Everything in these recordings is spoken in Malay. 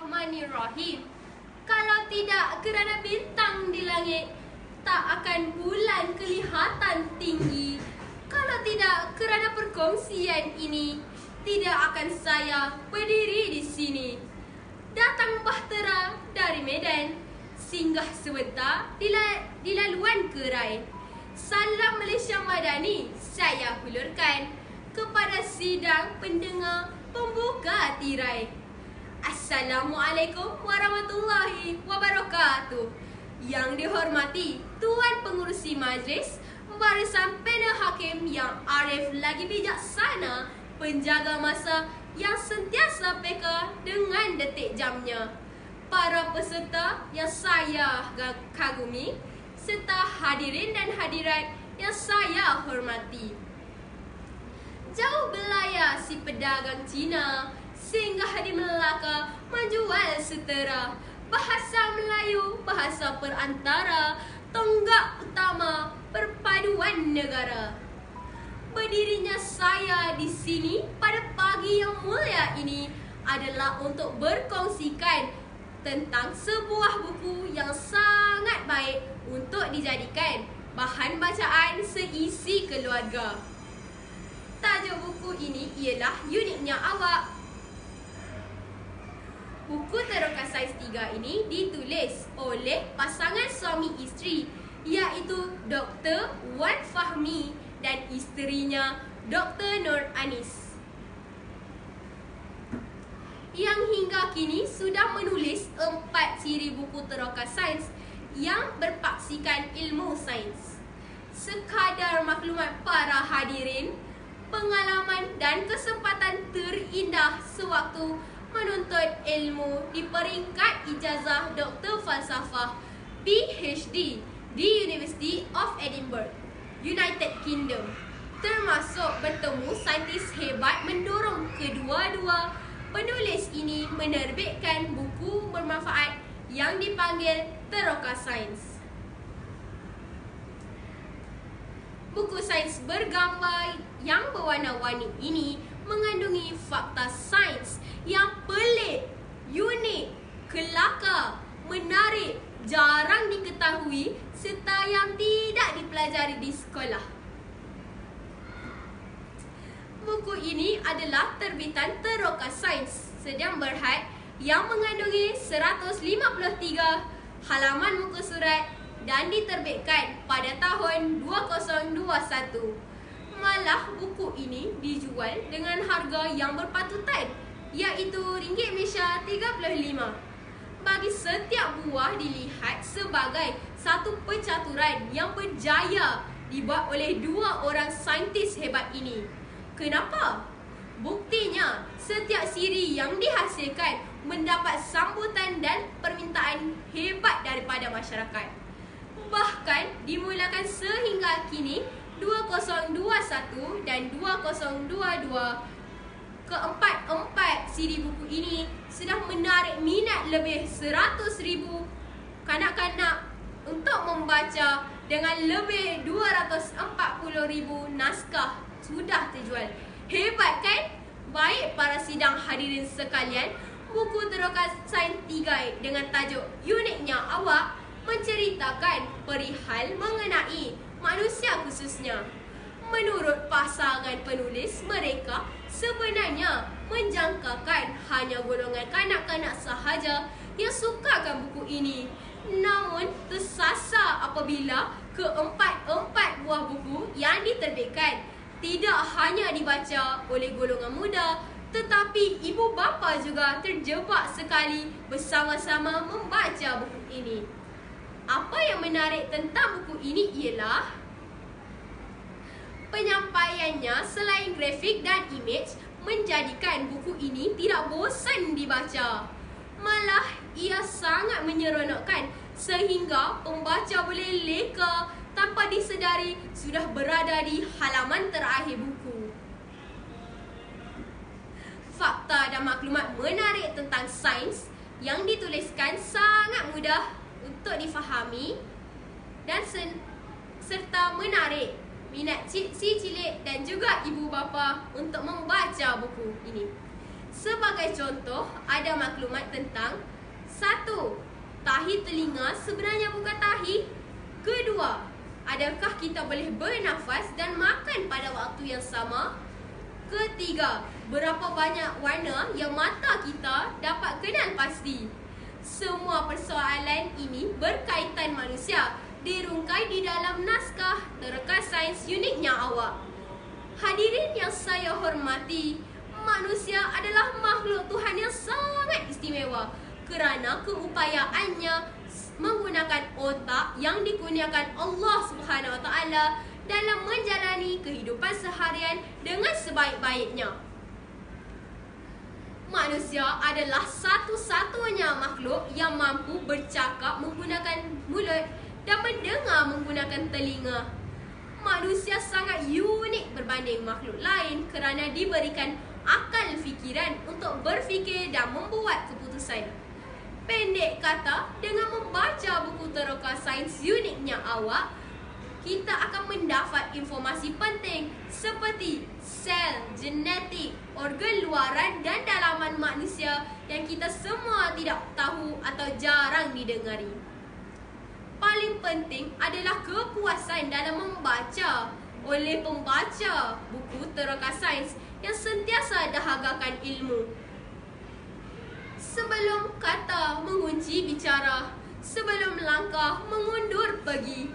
Bismillahirrahmanirrahim. Kalau tidak kerana bintang di langit, tak akan bulan kelihatan tinggi. Kalau tidak kerana perkongsian ini, tidak akan saya berdiri di sini. Datang bahtera dari Medan, singgah sebentar di laluan Kerai. Salam Malaysia Madani saya hulurkan kepada sidang pendengar pembuka tirai. Assalamualaikum warahmatullahi wabarakatuh. Yang dihormati Tuan Pengerusi Majlis, barisan panel hakim yang arif lagi bijaksana, penjaga masa yang sentiasa peka dengan detik jamnya, para peserta yang saya kagumi, serta hadirin dan hadirat yang saya hormati. Jauh belayar si pedagang Cina, singgah di Melaka menjual setera. Bahasa Melayu, bahasa perantara, tonggak utama perpaduan negara. Berdirinya saya di sini pada pagi yang mulia ini adalah untuk berkongsikan tentang sebuah buku yang sangat baik untuk dijadikan bahan bacaan seisi keluarga. Tajuk buku ini ialah Uniknya Awak. Buku terokan Sains 3 ini ditulis oleh pasangan suami isteri, iaitu Dr. Wan Fahmi dan isterinya Dr. Nur Anis, yang hingga kini sudah menulis 4 siri buku terokan sains yang berpaksikan ilmu sains. Sekadar maklumat para hadirin, pengalaman dan kesempatan terindah sewaktu menuntut ilmu di peringkat ijazah Doktor Falsafah PhD di University of Edinburgh, United Kingdom, termasuk bertemu saintis hebat mendorong kedua-dua penulis ini menerbitkan buku bermanfaat yang dipanggil Teroka Sains. Buku sains bergambar yang berwarna-warni ini mengandungi fakta sains yang pelik, unik, kelakar, menarik, jarang diketahui serta yang tidak dipelajari di sekolah. Buku ini adalah terbitan Teroka Sains sedang berhad yang mengandungi 153 halaman muka surat dan diterbitkan pada tahun 2021. Malah buku ini dijual dengan harga yang berpatutan, iaitu ringgit Malaysia 35. Bagi setiap buah dilihat sebagai satu pencaturan yang berjaya dibuat oleh 2 orang saintis hebat ini. Kenapa? Buktinya, setiap siri yang dihasilkan mendapat sambutan dan permintaan hebat daripada masyarakat. Bahkan dimulakan sehingga kini 2021 dan 2022, keempat siri buku ini sudah menarik minat lebih 100,000 kanak-kanak untuk membaca dengan lebih 240,000 naskah sudah terjual. Hebat kan? Baik para sidang hadirin sekalian, buku Teroka Sains 3 dengan tajuk Uniknya Awak menceritakan perihal mengenai manusia khususnya. Menurut pasangan penulis, mereka sebenarnya menjangkakan hanya golongan kanak-kanak sahaja yang sukakan buku ini. Namun tersasar apabila keempat buah buku yang diterbitkan tidak hanya dibaca oleh golongan muda, tetapi ibu bapa juga terjebak sekali bersama-sama membaca buku ini. Apa yang menarik tentang buku ini ialah penyampaiannya selain grafik dan imej menjadikan buku ini tidak bosan dibaca. Malah ia sangat menyeronokkan sehingga pembaca boleh leka tanpa disedari sudah berada di halaman terakhir buku. Fakta dan maklumat menarik tentang sains yang dituliskan sangat mudah untuk difahami dan serta menarik minat si cilik dan juga ibu bapa untuk membaca buku ini. Sebagai contoh, ada maklumat tentang 1. Tahi telinga sebenarnya bukan tahi. 2. Adakah kita boleh bernafas dan makan pada waktu yang sama? 3. Berapa banyak warna yang mata kita dapat kenal pasti? Semua persoalan ini berkaitan manusia, dirungkai di dalam naskah Terka Sains Uniknya Awak. Hadirin yang saya hormati, manusia adalah makhluk Tuhan yang sangat istimewa kerana keupayaannya menggunakan otak yang dikurniakan Allah Subhanahu Wa Taala dalam menjalani kehidupan seharian dengan sebaik-baiknya. Manusia adalah satu-satunya makhluk yang mampu bercakap menggunakan mulut dan mendengar menggunakan telinga. Manusia sangat unik berbanding makhluk lain kerana diberikan akal fikiran untuk berfikir dan membuat keputusan. Pendek kata, dengan membaca buku Terka Sains Uniknya Awak, kita akan mendapat informasi penting seperti sel, genetik, organ luaran dan dalaman manusia yang kita semua tidak tahu atau jarang didengari. Paling penting adalah kepuasan dalam membaca oleh pembaca buku Terka Sains yang sentiasa dahagakan ilmu. Sebelum kata mengunci bicara, sebelum langkah mengundur pergi,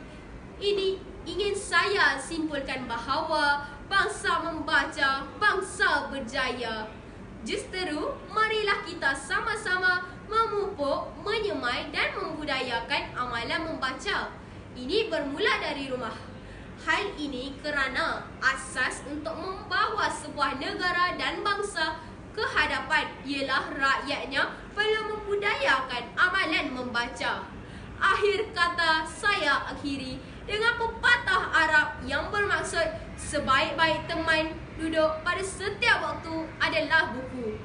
ini ingin saya simpulkan bahawa bangsa membaca, bangsa berjaya. Justeru, marilah kita sama-sama memupuk, menyemai dan membudayakan amalan membaca. Ini bermula dari rumah. Hal ini kerana asas untuk membawa sebuah negara dan bangsa ke hadapan ialah rakyatnya perlu membudayakan amalan membaca. Akhir kata saya akhiri dengan pepatah Arab yang bermaksud sebaik-baik teman duduk pada setiap waktu adalah buku.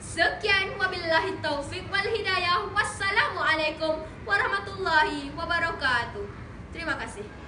Sekian, wabillahi taufiq wal hidayah. Wassalamualaikum warahmatullahi wabarakatuh. Terima kasih.